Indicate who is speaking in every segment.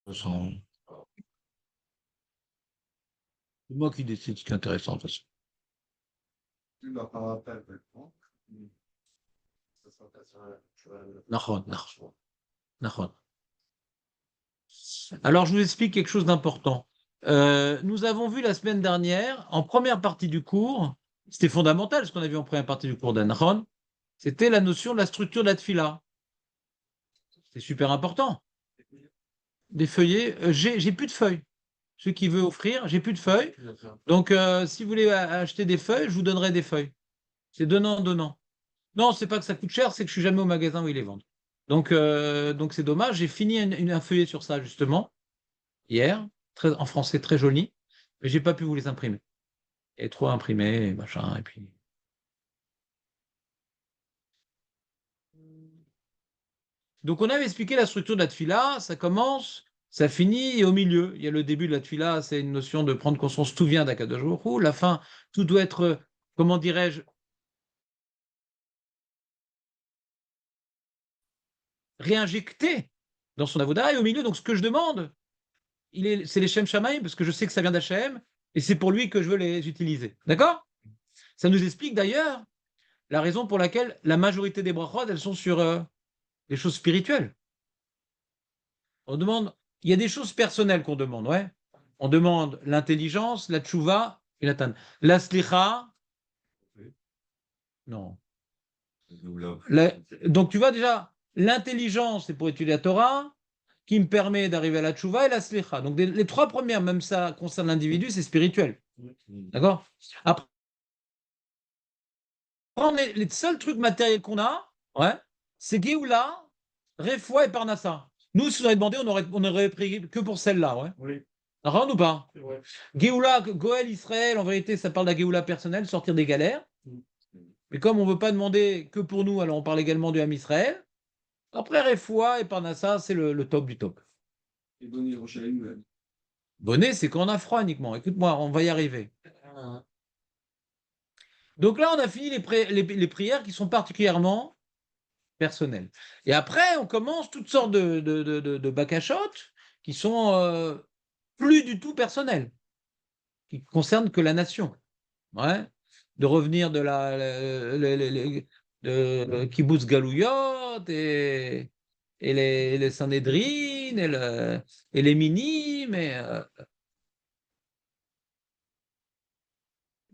Speaker 1: C'est moi qui décide ce qui est intéressant, de toute façon. Nahon, nahon, nahon. Alors, je vous explique quelque chose d'important. Nous avons vu la semaine dernière, en première partie du cours, c'était fondamental ce qu'on a vu en première partie du cours d'Anahon, c'était la notion de la structure de la tfila. C'est super important. Des feuillets, j'ai plus de feuilles. Ceux qui veulent offrir, j'ai plus de feuilles. Donc, si vous voulez acheter des feuilles, je vous donnerai des feuilles. C'est donnant, donnant. Non, c'est pas que ça coûte cher, c'est que je suis jamais au magasin où ils les vendent. Donc c'est dommage. J'ai fini un feuillet sur ça justement hier, en français très joli, mais j'ai pas pu vous les imprimer. Et trop imprimé, et machin, et puis. Donc on avait expliqué la structure de la tfila, ça commence, ça finit, et au milieu, il y a le début de la tfila, c'est une notion de prendre conscience, tout vient d'Akadosh Baruch Hu. La fin, tout doit être, comment dirais-je, réinjecté dans son avoda, et au milieu, donc ce que je demande, c'est les Shem Shamaim, parce que je sais que ça vient d'Hachem, et c'est pour lui que je veux les utiliser. D'accord? Ça nous explique d'ailleurs la raison pour laquelle la majorité des brachot, elles sont sur les choses spirituelles. On demande, il y a des choses personnelles qu'on demande, ouais. On demande l'intelligence, la tchouva et la tan. La slicha, non. Donc tu vois déjà, l'intelligence, c'est pour étudier la Torah, qui me permet d'arriver à la tchouva et la slicha. Donc les trois premières, même ça concerne l'individu, c'est spirituel. D'accord? Après, les seuls trucs matériels qu'on a, ouais, c'est Géoula, Refoua et Parnassa. Nous, si on avait demandé, on aurait pris que pour celle-là, ouais. Oui. Rend ou pas? Ouais. Géoula, Goël, Israël, en vérité, ça parle de la Géoula personnelle, sortir des galères. Mais comme on ne veut pas demander que pour nous, alors on parle également du Ham Israël. Après, Refoua et Parnassa, c'est le top du top. Et bonnet, c'est quand on a froid uniquement. Écoute-moi, on va y arriver. Donc là, on a fini les prières qui sont particulièrement personnelles. Et après, on commence toutes sortes de bakashotes qui sont plus du tout personnelles, qui concernent que la nation. Ouais. De revenir de de Kibbutz Galouyot et les Sanhédrin et les Minim et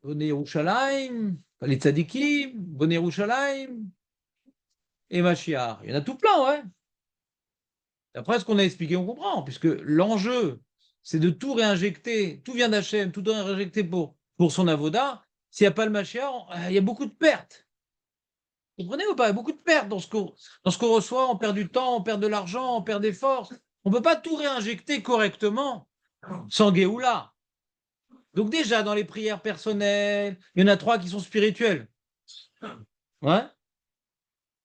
Speaker 1: Bonne Yerushalayim, les Tzadikim, Bonne Yerushalayim et Mashiach. Il y en a tout plein, ouais. Après ce qu'on a expliqué, on comprend, puisque l'enjeu, c'est de tout réinjecter, tout vient d'Hachem, tout doit réinjecter pour son avoda. S'il n'y a pas le Mashiach, il y a beaucoup de pertes. Vous comprenez ou pas? Il y a beaucoup de pertes dans ce qu'on reçoit, on perd du temps, on perd de l'argent, on perd des forces. On ne peut pas tout réinjecter correctement sans Géoula. Donc déjà, dans les prières personnelles, il y en a trois qui sont spirituelles. Ouais.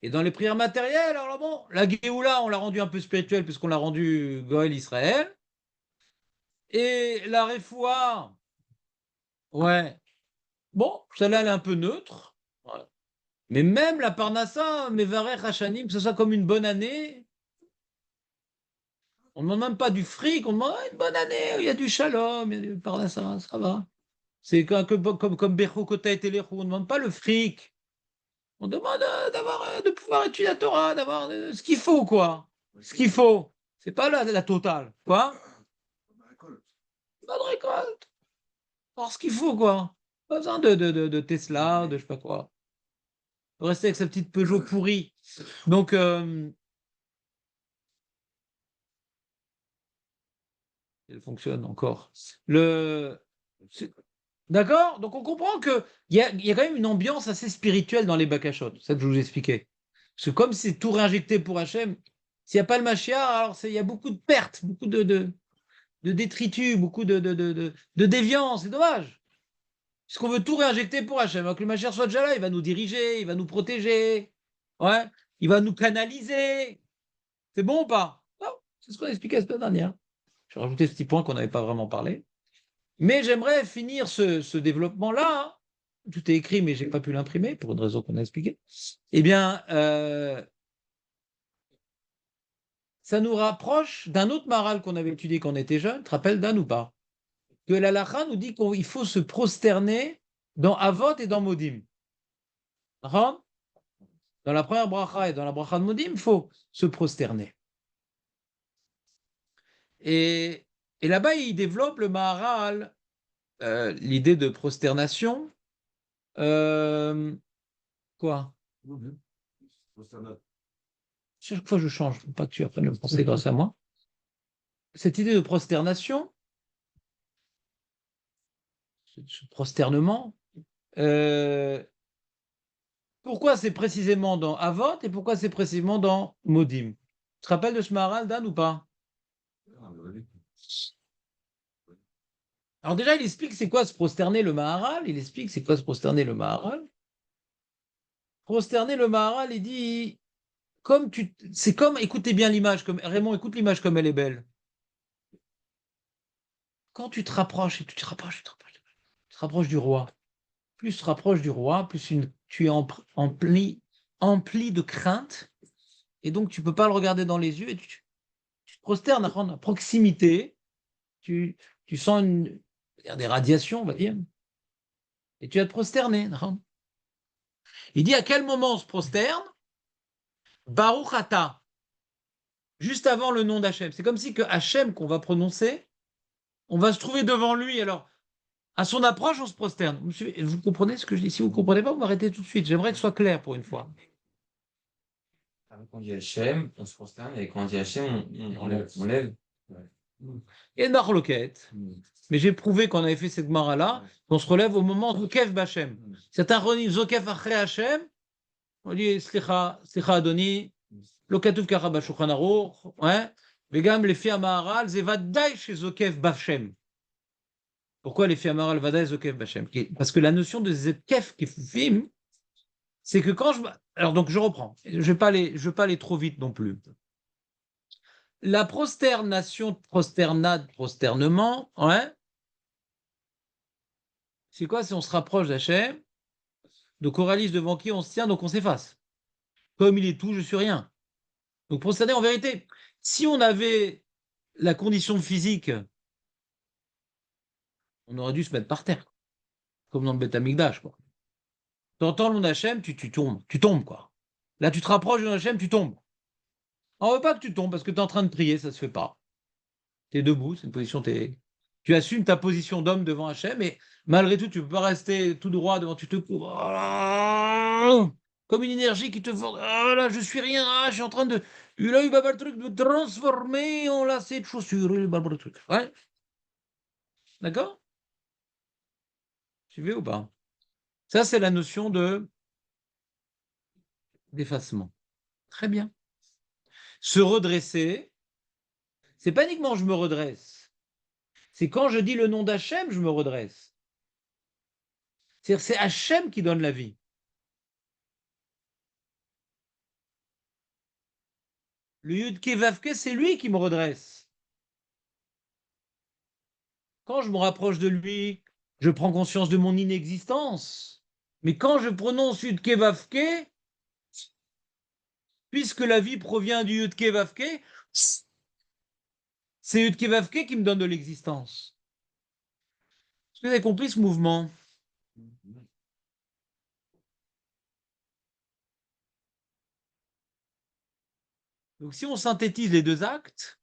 Speaker 1: Et dans les prières matérielles, alors là, bon, la Géoula, on l'a rendue un peu spirituelle puisqu'on l'a rendue Goël Israël. Et la Refoua, ouais, bon, celle-là, elle est un peu neutre. Ouais. Mais même la Parnassa, Mevarech Hachanim, que ce soit comme une bonne année, on ne demande même pas du fric, on demande une bonne année, il y a du shalom, il y a du Parnassa, ça va. C'est comme Bechou Kota et Telechou, on ne demande pas le fric. On demande de pouvoir étudier la Torah, d'avoir ce qu'il faut, quoi. Ce qu'il faut. C'est pas la totale. Quoi? Pas de récolte. Alors, ce qu'il faut, quoi. Pas besoin de Tesla, de je sais pas quoi. Rester avec sa petite Peugeot pourrie. Donc, elle fonctionne encore. D'accord? Donc, on comprend qu'il y a quand même une ambiance assez spirituelle dans les Bakashot. C'est ça que je vous expliquais. Parce que comme c'est tout réinjecté pour Hachem, s'il n'y a pas le Mashiach, alors il y a beaucoup de pertes, beaucoup de détritus, beaucoup de déviance. C'est dommage. Parce qu'on veut tout réinjecter pour Hachem. Alors que le Mashiach soit déjà là, il va nous diriger, il va nous protéger. Ouais. Il va nous canaliser. C'est bon ou pas? Non, c'est ce qu'on a expliqué la semaine dernière. Je vais rajouter ce petit point qu'on n'avait pas vraiment parlé. Mais j'aimerais finir ce développement-là. Hein. Tout est écrit, mais je n'ai pas pu l'imprimer pour une raison qu'on a expliquée. Eh bien, ça nous rapproche d'un autre maral qu'on avait étudié quand on était jeune, tu te rappelles d'un ou pas? Que l'halakha nous dit qu'il faut se prosterner dans Avot et dans Modim. D'accord? Dans la première bracha et dans la bracha de Modim, il faut se prosterner. Et là-bas, il développe le Maharal, l'idée de prosternation. Quoi? Chaque fois, je change. Faut pas que tu apprennes le français grâce à moi. Cette idée de prosternation, ce prosternement, pourquoi c'est précisément dans Avot et pourquoi c'est précisément dans Modim? Tu te rappelles de ce Maharal, Dan, ou pas? Alors déjà, il explique c'est quoi se prosterner le Maharal. Il explique c'est quoi se prosterner le Maharal. Prosterner le Maharal, il dit, c'est comme, écoutez bien l'image, comme Raymond, écoute l'image comme elle est belle. Quand tu te rapproches et tu te rapproches, tu te rapproches du roi. Plus tu te rapproches du roi, plus tu es empli de crainte, et donc tu ne peux pas le regarder dans les yeux, et tu te prosternes à proximité, tu sens des radiations, on va dire, et tu vas te prosterner. Il dit à quel moment on se prosterne? Baruch Ata, juste avant le nom d'Hachem. C'est comme si que Hachem qu'on va prononcer, on va se trouver devant lui. Alors, à son approche, on se prosterne. Vous comprenez ce que je dis? Si vous ne comprenez pas, vous m'arrêtez tout de suite. J'aimerais que ce soit clair pour une fois.
Speaker 2: Quand on dit Hachem, on se prosterne, et quand on dit Hachem, on lève.
Speaker 1: Et une marloquette. Mais j'ai prouvé qu'on avait fait cette mara-là, qu'on se relève au moment de Zokef Bachem. Certains redisent Zokef Achre Hachem, on dit Slicha Adoni, Lokatouf Kara Bashulchan Aruch, ouais, Vegam les filles Amaharal, Zevadai chez Zokef Bachem. Pourquoi les filles Amaharal Vadaï Zokef Bachem? Parce que la notion de Zokef Kefufim, c'est que quand je. Alors donc je reprends, je ne vais pas aller trop vite non plus. La prosternation, prosternade, prosternement, ouais, c'est quoi? Si on se rapproche d'Hachem, donc on réalise devant qui on se tient, donc on s'efface. Comme il est tout, je suis rien. Donc prosterner, en vérité, si on avait la condition physique, on aurait dû se mettre par terre, comme dans le Beth Amikdash, quoi. Tu entends le nom d'Hachem, tu tombes, quoi. Là, tu te rapproches de Hachem, tu tombes. On ne veut pas que tu tombes parce que tu es en train de prier, ça ne se fait pas. Tu es debout, c'est une position, tu assumes ta position d'homme devant Hachem, mais malgré tout, tu ne peux pas rester tout droit devant, tu te couvres. Comme une énergie qui te force. Ah là, je suis rien, je suis en train de. Il a eu le truc de transformer en lacet de chaussures, le truc. Ouais, d'accord? Tu veux ou pas? Ça, c'est la notion d'effacement. Très bien. Se redresser, c'est pas uniquement je me redresse. C'est quand je dis le nom d'Hachem, je me redresse. C'est-à-dire, c'est Hachem qui donne la vie. Le Yud Kevavke, c'est lui qui me redresse. Quand je me rapproche de lui, je prends conscience de mon inexistence. Mais quand je prononce Yud Kevavke, puisque la vie provient du Yud Kevavke, c'est Yud Kevavke qui me donne de l'existence. Est-ce que vous avez compris ce mouvement? Donc si on synthétise les deux actes,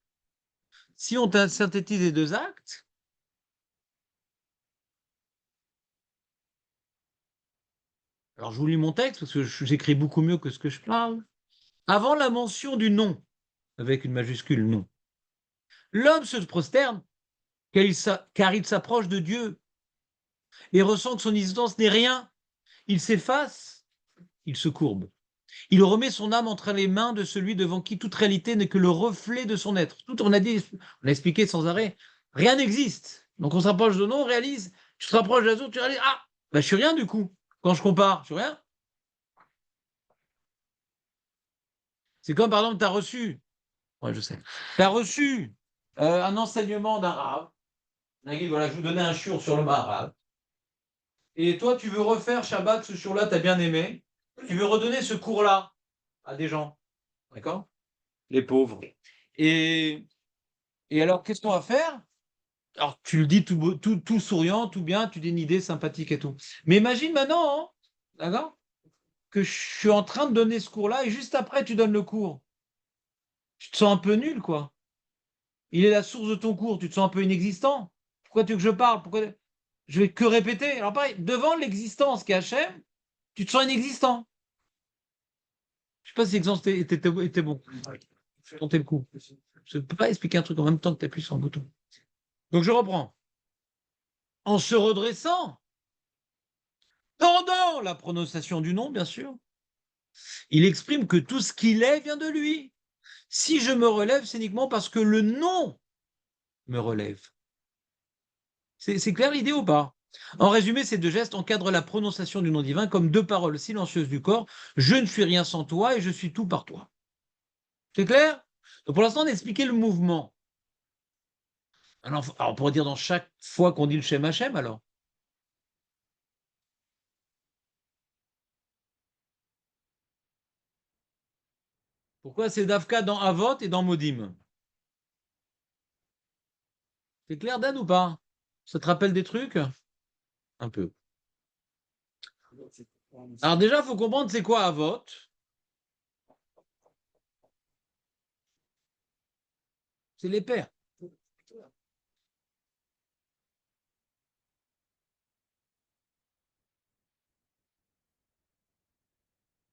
Speaker 1: alors je vous lis mon texte parce que j'écris beaucoup mieux que ce que je parle. Avant la mention du nom, avec une majuscule nom, l'homme se prosterne car il s'approche de Dieu et ressent que son existence n'est rien. Il s'efface, il se courbe. Il remet son âme entre les mains de celui devant qui toute réalité n'est que le reflet de son être. On a expliqué sans arrêt, rien n'existe. Donc on s'approche de nous, on réalise, tu te rapproches des autres, tu réalises, ah, ben je suis rien du coup. Quand je compare, je suis rien. C'est comme par exemple, tu as reçu, ouais, je sais, tu as reçu un enseignement d'arabe. On a dit, voilà, je vous donnais un shiur sur le arabe. Et toi, tu veux refaire Shabbat, ce shiur-là, tu as bien aimé. Tu veux redonner ce cours-là à des gens. D'accord? Les pauvres. Et, et alors, qu'est-ce qu'on va faire? Alors, tu le dis tout souriant, tout bien, tu dis une idée sympathique et tout. Mais imagine maintenant, hein, d'accord, que je suis en train de donner ce cours-là et juste après, tu donnes le cours. Tu te sens un peu nul, quoi. Il est la source de ton cours, tu te sens un peu inexistant. Pourquoi tu veux que je parle? Pourquoi je vais que répéter? Alors pareil, devant l'existence qui est HM, tu te sens inexistant. Je sais pas si l'exemple était bon. Tentez le coup. Je ne peux pas expliquer un truc en même temps que tu appuies sur un bouton. Donc je reprends. En se redressant, pendant la prononciation du nom, bien sûr, il exprime que tout ce qu'il est vient de lui. Si je me relève, c'est uniquement parce que le nom me relève. C'est clair l'idée ou pas? En résumé, ces deux gestes encadrent la prononciation du nom divin comme deux paroles silencieuses du corps. Je ne suis rien sans toi et je suis tout par toi. C'est clair? Donc pour l'instant, on a expliqué le mouvement. Alors, on pourrait dire dans chaque fois qu'on dit le Shem Hashem, alors. Pourquoi c'est Davka dans Avot et dans Modim? C'est clair, Dan, ou pas? Ça te rappelle des trucs? Un peu. Alors déjà, il faut comprendre c'est quoi Avot. C'est les pères.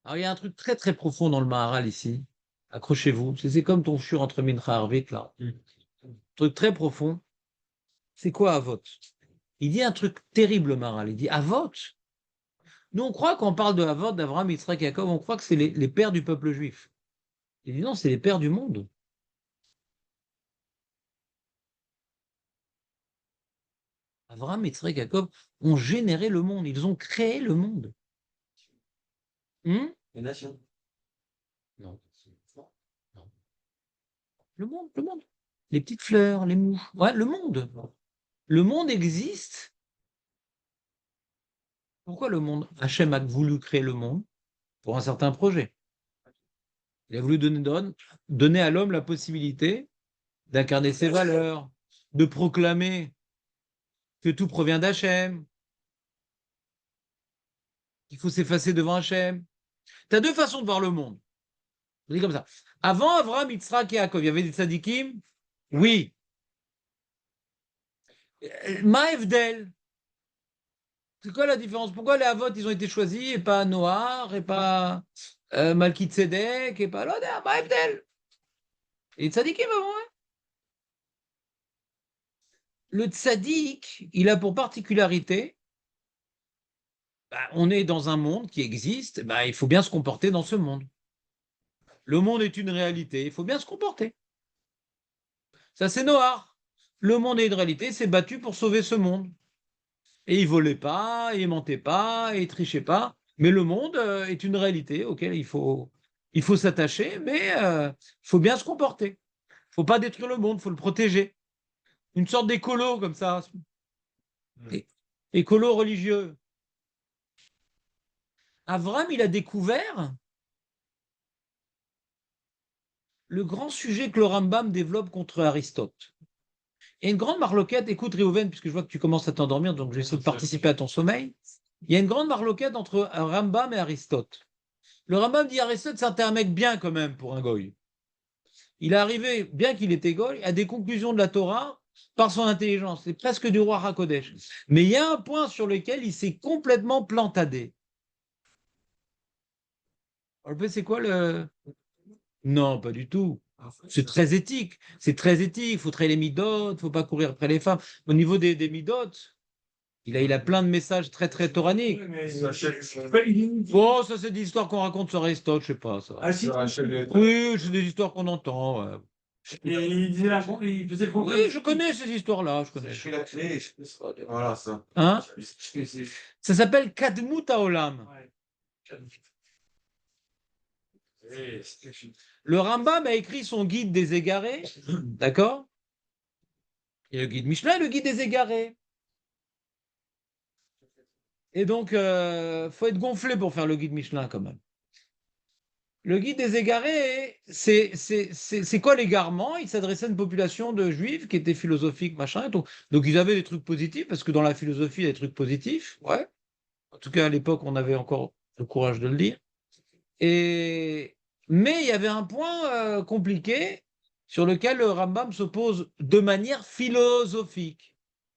Speaker 1: Alors il y a un truc très très profond dans le Maharal ici. Accrochez-vous. C'est comme ton fur entre Mincha Arvit, là. Un truc très profond. C'est quoi Avot? Il dit un truc terrible, le Maharal. Il dit Avot. Nous, on croit qu'on parle de Avot, d'Avraham, Yitzhak, Yaakov, on croit que c'est les pères du peuple juif. Il dit non, c'est les pères du monde. Avraham, Yitzhak, Yaakov ont généré le monde. Ils ont créé le monde.
Speaker 2: Les nations.
Speaker 1: Non. Non. Le monde, le monde. Les petites fleurs, les mouches. Ouais, le monde. Le monde existe. Pourquoi le monde? Hachem a voulu créer le monde pour un certain projet. Il a voulu donner à l'homme la possibilité d'incarner ses valeurs, de proclamer que tout provient d'Hachem, qu'il faut s'effacer devant Hachem. Tu as deux façons de voir le monde. Je dis comme ça. Avant Avraham, Yitzhak et Yaakov, il y avait des tzadikim? Oui. Maëvdel, c'est quoi la différence? Pourquoi les Havot, ils ont été choisis et pas Noir, et pas Malki Tzedek, et pas l'autre, Maëvdel? Et tzadikim avant, hein. Le tzadik, il a pour particularité, bah, on est dans un monde qui existe, bah, il faut bien se comporter dans ce monde. Le monde est une réalité, il faut bien se comporter. Ça, c'est Noir. Le monde est une réalité, il s'est battu pour sauver ce monde. Et il volait pas, et il mentait pas, et il trichait pas. Mais le monde est une réalité auquel il faut s'attacher, mais il faut bien se comporter. Il faut pas détruire le monde, il faut le protéger. Une sorte d'écolo comme ça. Écolo religieux. Avram, il a découvert le grand sujet que le Rambam développe contre Aristote. Et une grande marloquette, écoute Réhouven, puisque je vois que tu commences à t'endormir, donc je vais essayer de participer à ton sommeil. Il y a une grande marloquette entre Rambam et Aristote. Le Rambam dit Aristote, c'est un mec bien quand même pour un goy. Il est arrivé, bien qu'il était goy, à des conclusions de la Torah par son intelligence. C'est presque du roi Hakodesh. Mais il y a un point sur lequel il s'est complètement plantadé. Alors, c'est quoi le... Non, pas du tout. C'est très éthique. C'est très éthique. Il faut traiter les midotes, il ne faut pas courir après les femmes. Au niveau des midotes, il a plein de messages très, très toraniques. Bon, ça, c'est des histoires qu'on raconte sur Aristote, je sais pas, ça.
Speaker 3: Ah si,
Speaker 1: Oui, c'est des histoires qu'on entend. Ouais.
Speaker 3: il disait il faisait le contraire.
Speaker 1: Oui, je connais ces histoires-là, je connais.
Speaker 2: Je suis la clé. Voilà ça.
Speaker 1: Hein? Ça s'appelle Kadmut Haolam. Le Rambam a écrit son guide des égarés, d'accord? Et le guide Mishnah, le guide des égarés. Et donc, faut être gonflé pour faire le guide Michelin quand même. Le guide des égarés, c'est quoi l'égarement? Il s'adressait à une population de juifs qui étaient philosophiques, machin. Donc ils avaient des trucs positifs, parce que dans la philosophie, il y a des trucs positifs. Ouais. En tout cas, à l'époque, on avait encore le courage de le dire. Mais il y avait un point compliqué sur lequel le Rambam s'oppose de manière philosophique.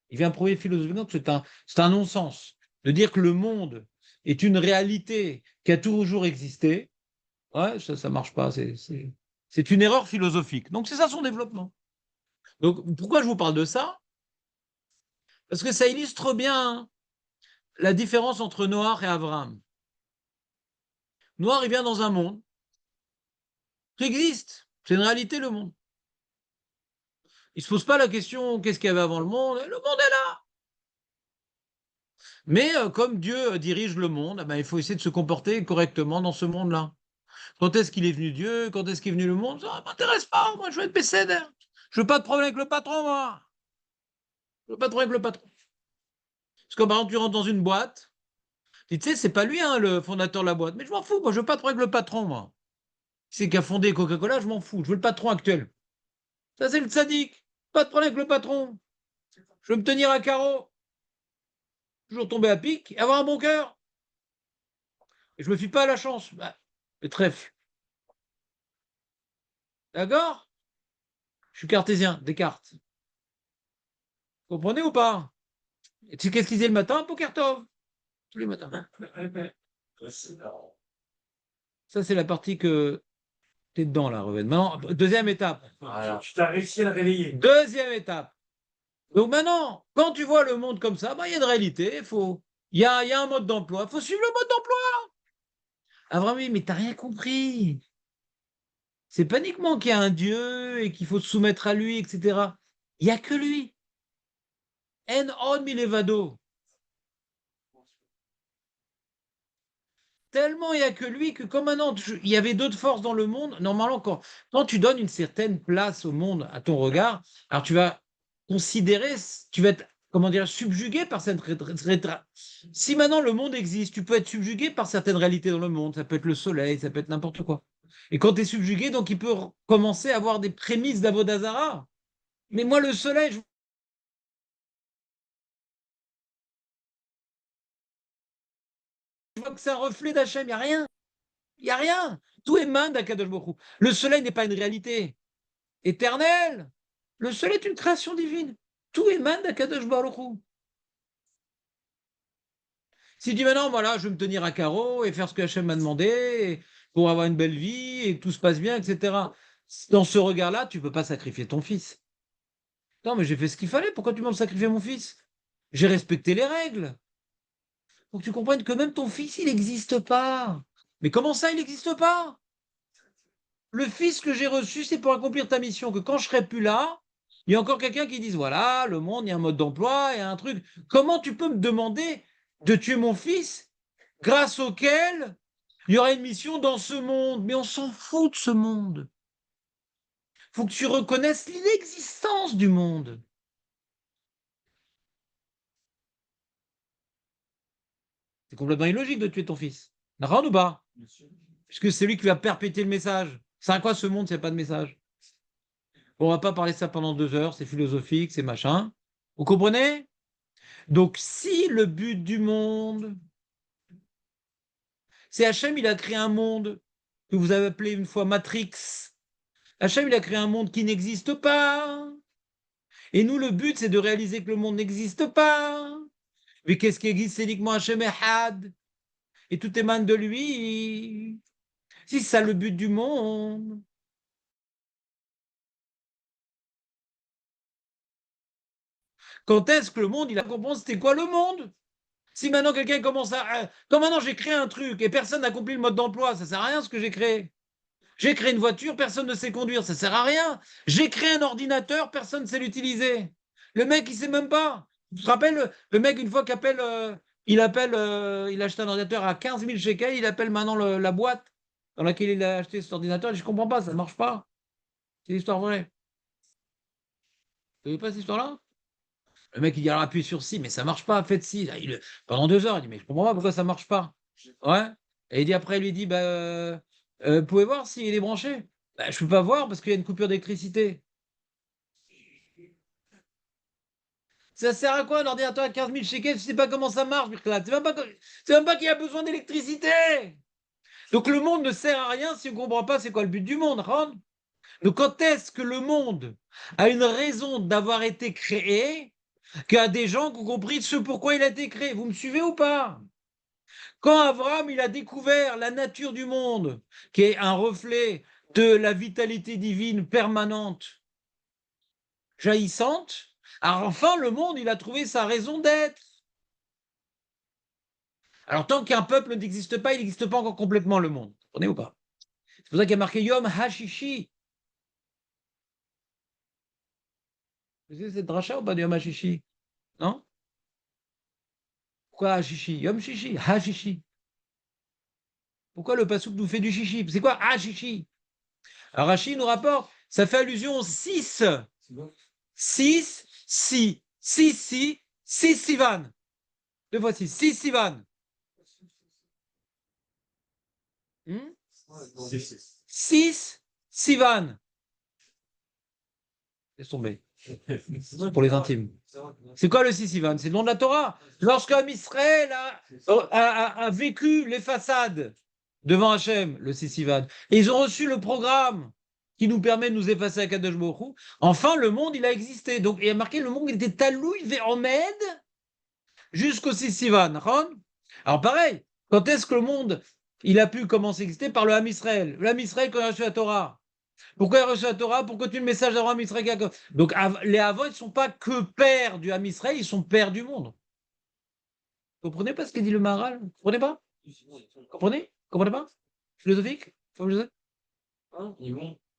Speaker 1: Il vient prouver philosophiquement que c'est un non-sens de dire que le monde est une réalité qui a toujours existé. Ouais, ça marche pas. C'est une erreur philosophique. Donc c'est ça son développement. Donc pourquoi je vous parle de ça? Parce que ça illustre bien la différence entre Noach et Abraham. Noach, il vient dans un monde qui existe. C'est une réalité, le monde. Il ne se pose pas la question qu'est-ce qu'il y avait avant le monde. Le monde est là. Mais comme Dieu dirige le monde, eh ben, il faut essayer de se comporter correctement dans ce monde-là. Quand est-ce qu'il est venu Dieu? Quand est-ce qu'il est venu le monde? Ça ne m'intéresse pas. Moi, je veux être pécédère. Je veux pas de problème avec le patron, moi. Je veux pas de problème avec le patron. Parce que par exemple, tu rentres dans une boîte. Tu sais, c'est pas lui, hein, le fondateur de la boîte. Mais je m'en fous. Moi, je veux pas de problème avec le patron, moi. C'est qui a fondé Coca-Cola, je m'en fous. Je veux le patron actuel. Ça, c'est le sadique. Pas de problème avec le patron. Je veux me tenir à carreau. Toujours tomber à pic et avoir un bon cœur. Et je me fie pas à la chance. Bah, le trèfle. D'accord? Je suis cartésien, Descartes. Vous comprenez ou pas? Et tu sais qu'est-ce qu'ils disaient le matin? Pokertov. Tous les matins. Ça, c'est la partie que t'es dedans, là, Reven. Maintenant, deuxième étape.
Speaker 3: Alors, tu t'as réussi à le réveiller.
Speaker 1: Deuxième étape. Donc maintenant, quand tu vois le monde comme ça, bah, il y a une réalité. Il y a un mode d'emploi. Il faut suivre le mode d'emploi. Ah, vraiment, oui, mais t'as rien compris. C'est pas uniquement qu'il y a un Dieu et qu'il faut se soumettre à lui, etc. Il n'y a que lui. En od milevado. Tellement il n'y a que lui que comme maintenant il y avait d'autres forces dans le monde, normalement, quand tu donnes une certaine place au monde à ton regard, alors tu vas considérer, tu vas être, comment dire, subjugué par cette. Si maintenant le monde existe, tu peux être subjugué par certaines réalités dans le monde. Ça peut être le soleil, ça peut être n'importe quoi. Et quand tu es subjugué, donc il peut commencer à avoir des prémices d'Avodazara. Mais moi, le soleil, je vois que c'est un reflet d'Hachem, il n'y a rien. Il n'y a rien. Tout émane d'Akadosh Baruch Hu. Le soleil n'est pas une réalité éternelle. Le soleil est une création divine. Tout émane d'Akadosh Baruch Hu. Si tu dis maintenant, voilà, je vais me tenir à carreau et faire ce que Hachem m'a demandé pour avoir une belle vie et que tout se passe bien, etc. Dans ce regard-là, tu ne peux pas sacrifier ton fils. Non, mais j'ai fait ce qu'il fallait. Pourquoi tu m'as sacrifié mon fils? J'ai respecté les règles. Faut que tu comprennes que même ton fils, il n'existe pas. Mais comment ça, il n'existe pas? Le fils que j'ai reçu, c'est pour accomplir ta mission, que quand je serai plus là, il y a encore quelqu'un qui dise, voilà, le monde, il y a un mode d'emploi, il y a un truc. Comment tu peux me demander de tuer mon fils grâce auquel il y aura une mission dans ce monde? Mais on s'en fout de ce monde. Il faut que tu reconnaisses l'inexistence du monde. C'est complètement illogique de tuer ton fils. D'accord ou pas? Puisque c'est lui qui va perpétuer le message. C'est à quoi ce monde s'il n'y a pas de message? On va pas parler de ça pendant 2 heures, c'est philosophique, c'est machin. Vous comprenez? Donc, si le but du monde, c'est Hachem, il a créé un monde que vous avez appelé une fois Matrix. Hachem, il a créé un monde qui n'existe pas. Et nous, le but, c'est de réaliser que le monde n'existe pas. Mais qu'est-ce qui existe? C'est uniquement Hachem et Had. Et tout émane de lui. Si c'est ça le but du monde. Quand est-ce que le monde, il a compris c'était quoi le monde? Si maintenant quelqu'un commence à. Quand maintenant j'ai créé un truc et personne n'a accompli le mode d'emploi, ça sert à rien ce que j'ai créé. J'ai créé une voiture, personne ne sait conduire, ça sert à rien. J'ai créé un ordinateur, personne ne sait l'utiliser. Le mec, il sait même pas. Tu te rappelles, le mec, une fois qu'appelle, il appelle, il a acheté un ordinateur à 15 000 shekels, il appelle maintenant la boîte dans laquelle il a acheté cet ordinateur, et je comprends pas, ça ne marche pas. C'est l'histoire vraie. Vous ne savez pas cette histoire-là? Le mec, il dit alors appuie sur si, mais ça marche pas, faites si. Là, pendant 2 heures, il dit mais je comprends pas pourquoi ça marche pas. Ouais. Et il dit après, il lui dit bah, Vous pouvez voir s'il est branché? Bah, je ne peux pas voir parce qu'il y a une coupure d'électricité. Ça sert à quoi un ordinateur à 15 000 shekels? Tu ne sais pas comment ça marche, Birklat. C'est même pas qu'il a besoin d'électricité. Donc le monde ne sert à rien si on ne comprend pas c'est quoi le but du monde, Ron. Donc quand est-ce que le monde a une raison d'avoir été créé qu'il y a des gens qui ont compris ce pourquoi il a été créé? Vous me suivez ou pas? Quand Abraham il a découvert la nature du monde, qui est un reflet de la vitalité divine permanente, jaillissante, alors enfin le monde il a trouvé sa raison d'être. Alors tant qu'un peuple n'existe pas, il n'existe pas encore complètement le monde. Vous comprenez ou pas? C'est pour ça qu'il y a marqué Yom Hashishi. Vous savez cette dracha ou pas de Yom Hashishi? Non? Pourquoi Hashishi? Yom Shishi, Hashishi. Pourquoi le pasouk nous fait du chichi? C'est quoi Hashishi? Alors Rashi nous rapporte, ça fait allusion au 6. 6, 6, 6, 6, 6 Sivan. Deux fois 6, 6 Sivan. 6 Sivan. Laisse tomber. C'est pour les intimes. C'est quoi le 6 Sivan? C'est le nom de la Torah. Lorsqu'un Israël a vécu les façades devant Hachem, le 6 Sivan, et ils ont reçu le programme qui nous permet de nous effacer à Kadosh Baruch Hu, enfin le monde il a existé. Donc il y a marqué le monde il était talouille Véromed jusqu'au 6 Sivan. Alors pareil, quand est-ce que le monde il a pu commencer à exister? Par le Ham Israël. Le Ham Israël quand il a reçu la Torah. Pourquoi il a reçu la Torah? Pour continuer le message d'Abraham, Israël, Jacob. Donc les Avot ne sont pas que pères du Ham Israël, ils sont pères du monde. Vous comprenez pas ce qu'il dit le Maharal? Vous comprenez pas? Comprenez? Comprenez pas? Philosophique? Faut que je dise.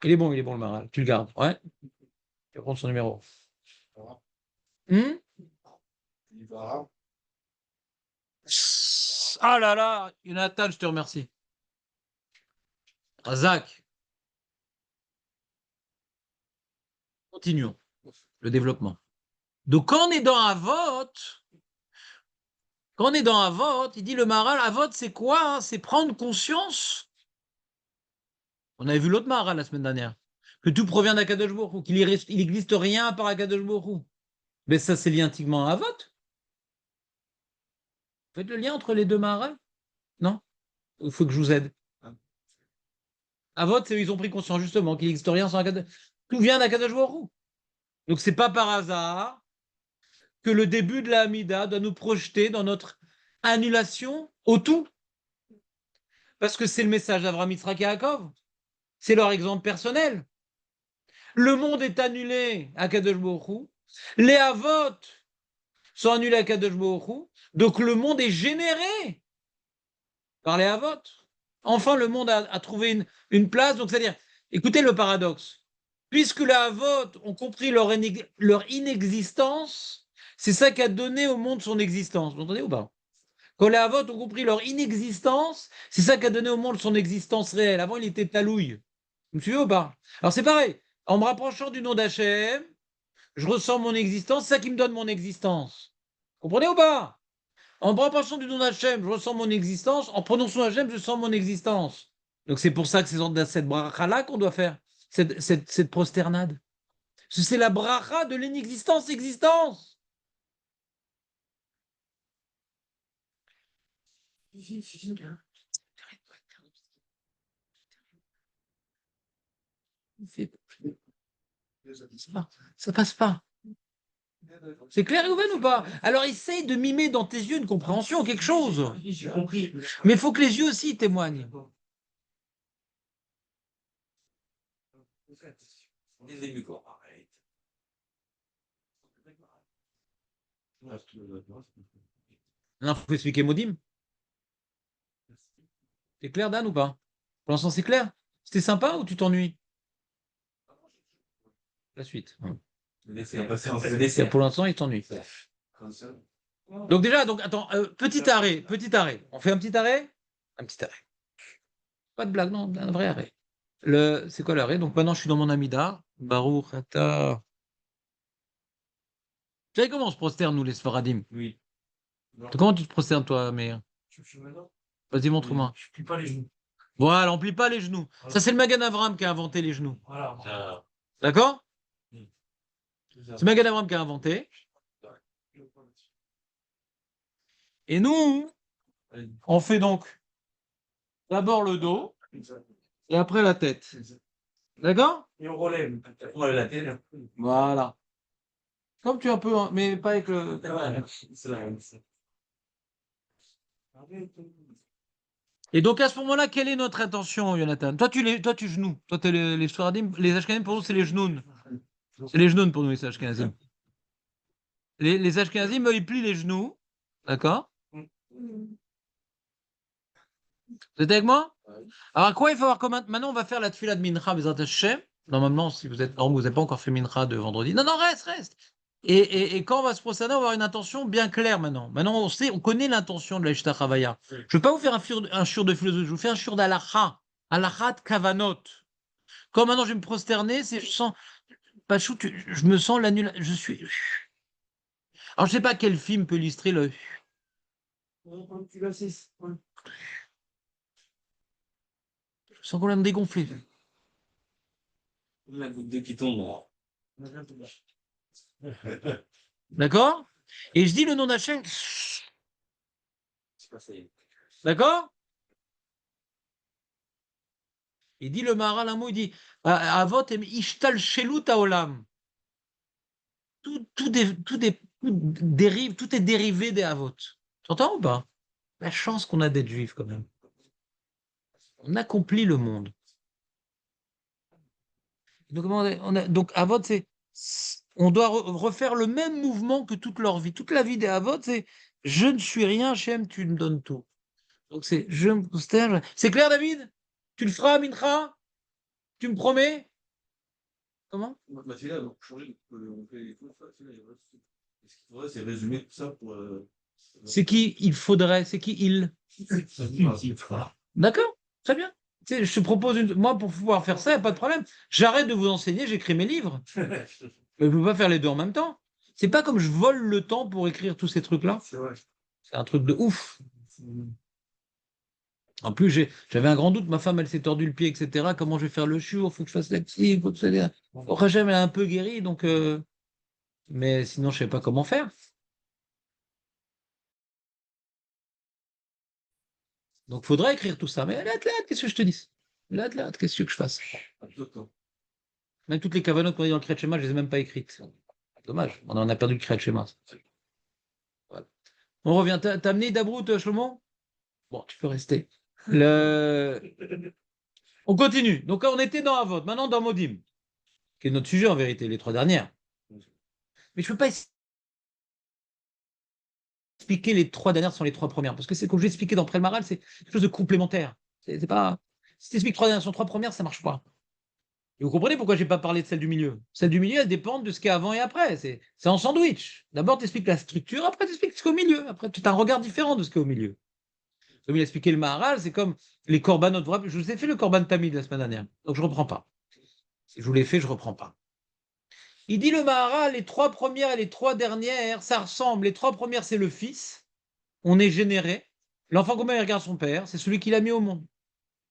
Speaker 1: Il est bon le Maharal. Tu le gardes. Ouais. Tu vas prendre son numéro. Ah là là, Jonathan, je te remercie. Zach. Continuons le développement. Donc, quand on est dans Avot, il dit le Maharal, Avot, c'est quoi? C'est prendre conscience. On avait vu l'autre Maharal la semaine dernière. Que tout provient d'Akadosh Baruch Hu, qu'il n'existe rien à part Akadosh Baruch Hu. Mais ça, c'est lié intimement à Avot. Faites le lien entre les deux Maharal? Non? Il faut que je vous aide. Avot, ils ont pris conscience justement qu'il n'existe rien sans Akadosh. Tout vient d'Akadosh Baruch Hu. Donc, c'est pas par hasard que le début de la Hamida doit nous projeter dans notre annulation au tout. Parce que c'est le message d'Avraham, Yitzhak et Yaakov. C'est leur exemple personnel. Le monde est annulé à Kadosh Baruch Hu. Les Havot sont annulés à Kadosh Baruch Hu. Donc le monde est généré par les Havot. Enfin, le monde a trouvé une place. Donc, c'est-à-dire, écoutez le paradoxe. Puisque les Havot ont compris leur inexistence, c'est ça qui a donné au monde son existence. Vous entendez ou pas? Quand les Havot ont compris leur inexistence, c'est ça qui a donné au monde son existence réelle. Avant, il était talouille. Vous me suivez ou pas? Alors c'est pareil. En me rapprochant du nom d'Hachem, je ressens mon existence, c'est ça qui me donne mon existence. Comprenez ou pas? En me rapprochant du nom d'Hachem, je ressens mon existence. En prononçant Hachem, je sens mon existence. Donc c'est pour ça que c'est dans cette bracha-là qu'on doit faire cette prosternade. C'est la bracha de l'inexistence existence. Ça passe pas. C'est clair, Rouven, ou pas? Alors essaye de mimer dans tes yeux une compréhension, quelque chose.
Speaker 3: J'ai compris.
Speaker 1: Mais il faut que les yeux aussi témoignent.
Speaker 2: Les émus, quoi.
Speaker 1: Non, il faut expliquer Modim. C'est clair, Dan, ou pas? Pour l'instant, c'est clair? C'était sympa ou tu t'ennuies? La suite. Pour l'instant, il t'ennuie. Donc déjà, attends, petit arrêt. On fait un petit arrêt? Un petit arrêt. Pas de blague, non, un vrai arrêt. C'est quoi l'arrêt? Donc maintenant, je suis dans mon Amida. Baruch Ata. Tu sais comment on se prosterne, nous, les Sfaradim?
Speaker 2: Oui.
Speaker 1: Comment tu te prosternes, toi, Meir?
Speaker 3: Je suis maintenant.
Speaker 1: Vas-y, montre-moi.
Speaker 3: Je plie pas les genoux.
Speaker 1: Voilà, on plie pas les genoux. Ça, c'est le Magan Avram qui a inventé les genoux.
Speaker 3: Voilà.
Speaker 1: D'accord?
Speaker 2: C'est
Speaker 1: C'est Magan Avram qui a inventé. Et nous, on fait donc d'abord le dos et après la tête. D'accord?
Speaker 3: Et on relève.
Speaker 2: On relève la tête.
Speaker 1: Voilà. Comme tu es un peu, hein, mais pas avec le.
Speaker 2: C'est la même.
Speaker 1: Et donc à ce moment-là, quelle est notre intention, Jonathan? Toi, tu genoux. Toi, t'es les Sfaradim, les Ashkenazim, pour nous, c'est les genoux. C'est les genoux pour nous, les Ashkenazim. Les Ashkenazim, eux, ils plient les genoux. D'accord? Vous êtes avec moi? Alors, à quoi il faut avoir comme. Maintenant, on va faire la tefila de Mincha, Bezrat Hashem. Normalement, si vous êtes. Non, vous n'avez pas encore fait Mincha de vendredi. Non, non, reste. Et quand on va se prosterner, on va avoir une intention bien claire maintenant. Maintenant, on sait, on connaît l'intention de la Ishta Chavaya. Je ne vais pas vous faire un shiur de philosophie, je vous fais un shiur d'Alacha. Alachat Kavanot. Quand maintenant je vais me prosterner, c'est je sens. Pachou, je me sens l'annulation. Je suis. Alors, je ne sais pas quel film peut illustrer le. Je sens qu'on va me dégonfler.
Speaker 2: La goutte d'eau qui tombe.
Speaker 1: D'accord? Et je dis le nom d'Hachem.
Speaker 2: C'est pas ça.
Speaker 1: D'accord? Il dit le Maharal un mot, il dit Avot em ishtal shelut haolam. Tout dérive, tout est dérivé des Avot. Tu entends ou pas? La chance qu'on a d'être juif quand même. On accomplit le monde. Donc Avot, c'est. On doit refaire le même mouvement que toute leur vie. Toute la vie des Avot, c'est je ne suis rien, Hachem, tu me donnes tout. Donc c'est je me prosterne. C'est clair, David? Tu le feras, Mincha? Tu me promets? Comment?
Speaker 2: Bah, tu là, donc changer, on fait les choses, il y a pas de souci. Et ce qu'il faudrait, c'est résumer tout ça pour.
Speaker 1: C'est qui il faudrait? C'est qui il? D'accord, très bien. Tu sais, je te propose moi pour pouvoir faire ça, il n'y a pas de problème. J'arrête de vous enseigner, j'écris mes livres. Mais je ne peux pas faire les deux en même temps. C'est pas comme je vole le temps pour écrire tous ces trucs-là.
Speaker 3: C'est vrai.
Speaker 1: C'est un truc de ouf. En plus, j'avais un grand doute. Ma femme, elle s'est tordu le pied, etc. Comment je vais faire le chiour? Faut que je fasse l'actif. Faut que ça. Rachem, elle a un peu guéri, donc. Mais sinon, je ne sais pas comment faire. Donc, il faudrait écrire tout ça. Mais là, qu'est-ce que je te dis? Là, qu'est-ce que je fasse? Même toutes les cavanotes qu'on a dans le Kriyat Shema, je ne les ai même pas écrites. Dommage, on en a perdu le Kriyat Shema. Voilà. On revient. T'as amené Dabrout, Shlomo? Bon, tu peux rester. On continue. Donc, on était dans Avot, maintenant dans Modim, qui est notre sujet en vérité, les trois dernières. Mais je ne peux pas expliquer les trois dernières sont les trois premières, parce que c'est comme j'ai expliqué dans Prelmaral, c'est quelque chose de complémentaire. C'est pas. Si tu expliques trois dernières sont trois premières, ça ne marche pas. Et vous comprenez pourquoi je n'ai pas parlé de celle du milieu. Celle du milieu, elle dépend de ce qu'il y a avant et après. C'est en sandwich. D'abord, tu expliques la structure, après, tu expliques ce qu'il y a au milieu. Après, tu as un regard différent de ce qu'il y a au milieu. Comme il a expliqué le Maharal, c'est comme les korbanot. Je vous ai fait le korban tamid la semaine dernière, donc je ne reprends pas. Si je vous l'ai fait, je ne reprends pas. Il dit le Maharal, les trois premières et les trois dernières, ça ressemble. Les trois premières, c'est le fils. On est généré. L'enfant, comment il regarde son père? C'est celui qu'il a mis au monde.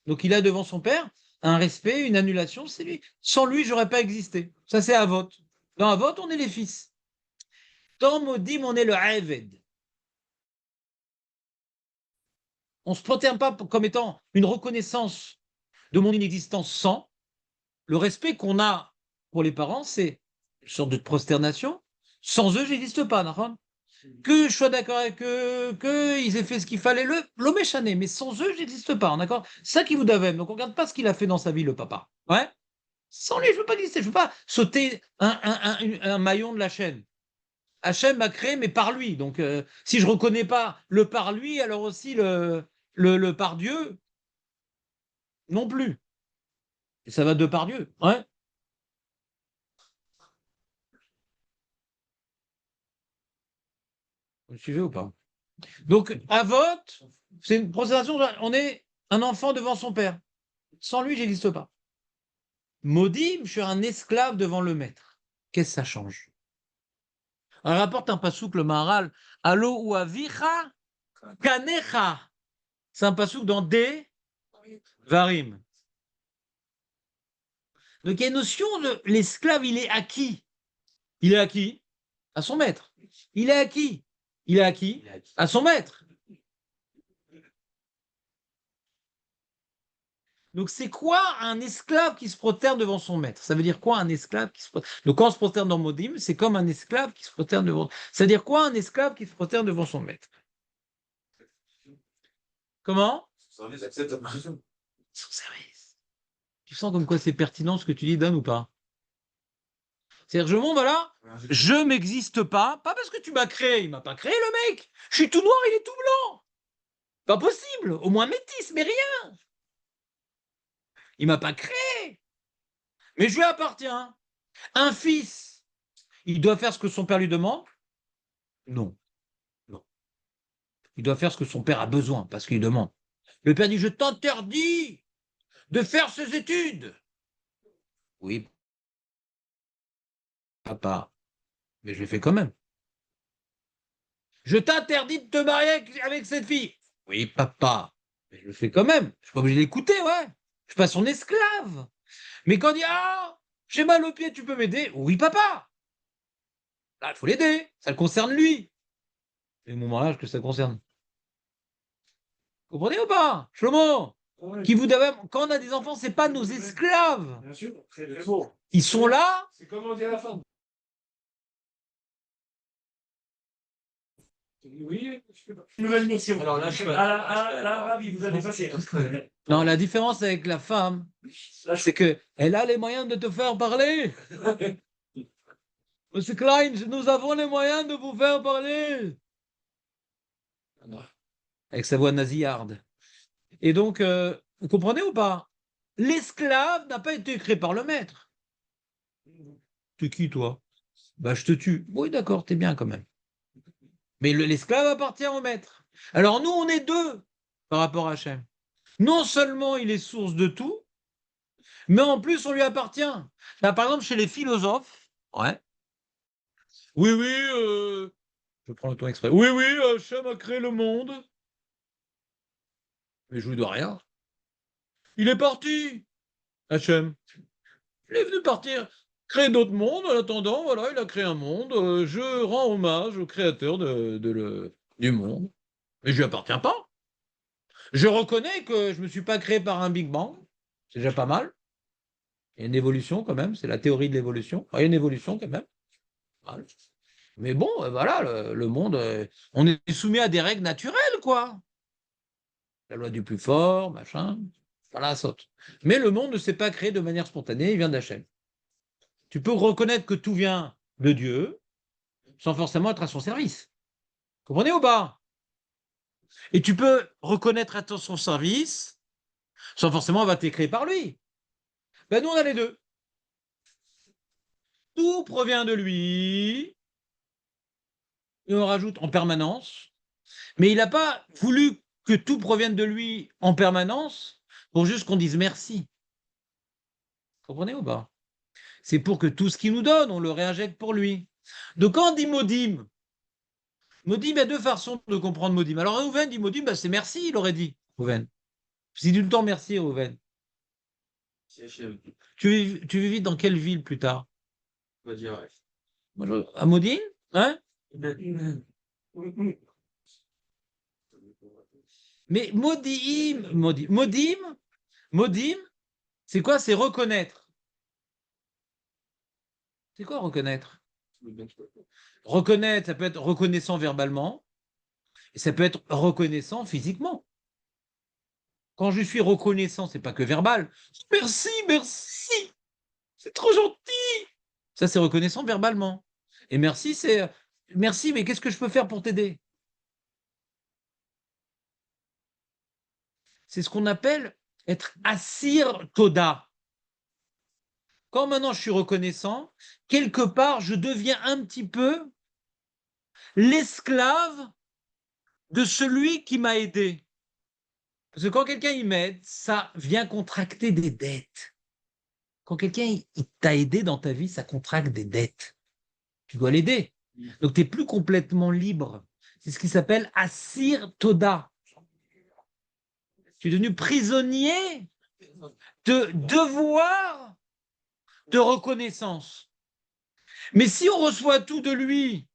Speaker 1: Donc, il a devant son père un respect, une annulation, c'est lui. Sans lui, j'aurais pas existé. Ça, c'est Avot. Dans Avot, on est les fils. Dans Modim, on est le Eved. On ne se prosterne pas comme étant une reconnaissance de mon inexistence sans. Le respect qu'on a pour les parents, c'est une sorte de prosternation. Sans eux, j'existe pas, d'accord? Que je sois d'accord avec eux, qu'ils aient fait ce qu'il fallait, l'homme est chané, mais sans eux, j'existe pas, d'accord? C'est ça qui vous d'avem. Donc on regarde pas ce qu'il a fait dans sa vie, le papa. Ouais? Sans lui, je ne veux pas exister, je ne veux pas sauter un maillon de la chaîne. Hachem m'a créé, mais par lui. Donc si je ne reconnais pas le par lui, alors aussi le par Dieu, non plus. Et ça va de par Dieu. Ouais? Vous me suivez ou pas? Donc, à vote, c'est une procédure, on est un enfant devant son père. Sans lui, j'existe pas. Maudit, je suis un esclave devant le maître. Qu'est-ce que ça change? On rapporte un pasouk, le Maharal, Allo ou Avicha, Kanecha. C'est un pasouk dans D, Varim. Donc il y a une notion de l'esclave, il est acquis. Il est acquis à son maître. Il est acquis. Il est acquis à son maître. Donc c'est quoi un esclave qui se prosterne devant son maître? Ça veut dire quoi un esclave qui se prosterne? Donc quand on se prosterne dans Modim, c'est comme un esclave qui se prosterne devant. Ça veut dire quoi un esclave qui se prosterne devant son maître? Comment? Son service. Tu sens comme quoi c'est pertinent ce que tu dis, Dan, ou pas? C'est-à-dire, je monte, voilà, je m'existe pas parce que tu m'as créé, il m'a pas créé le mec. Je suis tout noir, il est tout blanc. Pas possible, au moins métis, mais rien. Il m'a pas créé. Mais je lui appartiens. Un fils, il doit faire ce que son père lui demande? Non. Non. Il doit faire ce que son père a besoin, parce qu'il demande. Le père dit, je t'interdis de faire ces études. Oui, papa, mais je le fais quand même. Je t'interdis de te marier avec cette fille. Oui, papa, mais je le fais quand même. Je suis pas obligé d'écouter, ouais. Je suis pas son esclave. Mais quand il dit, ah, j'ai mal au pied, tu peux m'aider? Oui, papa. Là, il faut l'aider. Ça le concerne lui. Et mon mariage que ça concerne. Vous comprenez ou pas? Shlomo, qui vous quand on a des enfants, c'est pas nos esclaves.
Speaker 3: Bien sûr, très beau.
Speaker 1: Ils sont là.
Speaker 3: C'est comme on dit à la fin. Oui, nouvelle mission.
Speaker 2: Alors là,
Speaker 3: Ravi, vous allez passer.
Speaker 1: Non, la différence avec la femme, c'est que elle a les moyens de te faire parler. Monsieur Klein, nous avons les moyens de vous faire parler. Avec sa voix nasillarde. Et donc, vous comprenez ou pas? L'esclave n'a pas été créé par le maître. T'es qui, toi? Bah, je te tue. Oui, d'accord, t'es bien quand même. Mais l'esclave appartient au maître. Alors nous, on est deux par rapport à Hachem. Non seulement il est source de tout, mais en plus, on lui appartient. Là, par exemple, chez les philosophes, ouais. Oui, oui, je prends le ton exprès. Oui, oui, Hachem a créé le monde. Mais je lui dois rien. Il est parti, Hachem. Il est venu partir, créer d'autres mondes. En attendant, voilà, il a créé un monde. Je rends hommage au créateur du monde. Mais je lui appartiens pas. Je reconnais que je ne me suis pas créé par un Big Bang. C'est déjà pas mal. Il y a une évolution quand même. C'est la théorie de l'évolution. Enfin, il y a une évolution quand même. Voilà. Mais bon, voilà, le monde, on est soumis à des règles naturelles, quoi. La loi du plus fort, machin. Voilà, saute. Mais le monde ne s'est pas créé de manière spontanée, il vient d'Hachem. Tu peux reconnaître que tout vient de Dieu sans forcément être à son service. Comprenez ou pas? Et tu peux reconnaître être à son service sans forcément avoir été créé par lui. Ben nous, on a les deux. Tout provient de lui, et on rajoute en permanence, mais il n'a pas voulu que tout provienne de lui en permanence pour juste qu'on dise merci. Comprenez ou pas? C'est pour que tout ce qu'il nous donne, on le réinjecte pour lui. Donc quand on dit Modim, Modim, il y a deux façons de comprendre Modim. Alors Rouven dit Modim, ben c'est merci, il aurait dit, Rouven. Je dis tout le temps merci, Rouven. Tu vis vite dans quelle ville plus tard?
Speaker 2: On va dire,
Speaker 1: À Modim? Hein? Mais Modim, c'est quoi? C'est reconnaître. C'est quoi reconnaître? Reconnaître, ça peut être reconnaissant verbalement, et ça peut être reconnaissant physiquement. Quand je suis reconnaissant, c'est pas que verbal. Merci, merci, c'est trop gentil. Ça, c'est reconnaissant verbalement. Et merci, c'est merci, mais qu'est-ce que je peux faire pour t'aider? C'est ce qu'on appelle être assir toda. Quand maintenant je suis reconnaissant, quelque part, je deviens un petit peu l'esclave de celui qui m'a aidé. Parce que quand quelqu'un il m'aide, ça vient contracter des dettes. Quand quelqu'un il t'a aidé dans ta vie, ça contracte des dettes. Tu dois l'aider. Donc tu n'es plus complètement libre. C'est ce qui s'appelle Assir Toda. Tu es devenu prisonnier de devoir de reconnaissance. Mais si on reçoit tout de lui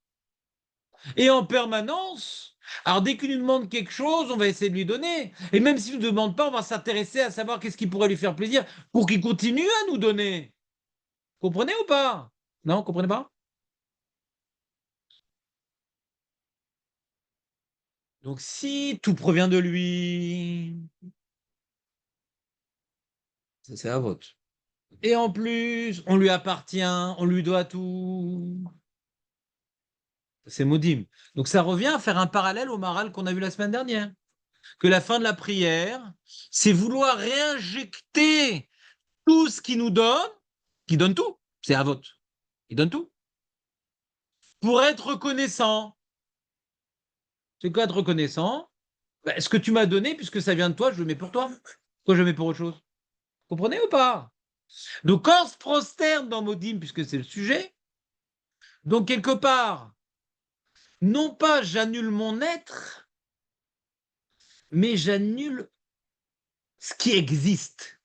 Speaker 1: et en permanence, alors dès qu'il nous demande quelque chose, on va essayer de lui donner. Et même s'il ne nous demande pas, on va s'intéresser à savoir qu'est-ce qui pourrait lui faire plaisir pour qu'il continue à nous donner. Comprenez ou pas? Non, comprenez pas? Donc si tout provient de lui, c'est à votre. Et en plus, on lui appartient, on lui doit tout. C'est Modim. Donc ça revient à faire un parallèle au maral qu'on a vu la semaine dernière. Que la fin de la prière, c'est vouloir réinjecter tout ce qui nous donne, qui donne tout, c'est à votre. Il donne tout. Pour être reconnaissant. C'est quoi être reconnaissant? Ben, ce que tu m'as donné, puisque ça vient de toi, je le mets pour toi. Pourquoi je le mets pour autre chose? Vous comprenez ou pas? Donc quand on se prosterne dans Modim, puisque c'est le sujet, donc quelque part, non pas j'annule mon être, mais j'annule ce qui existe.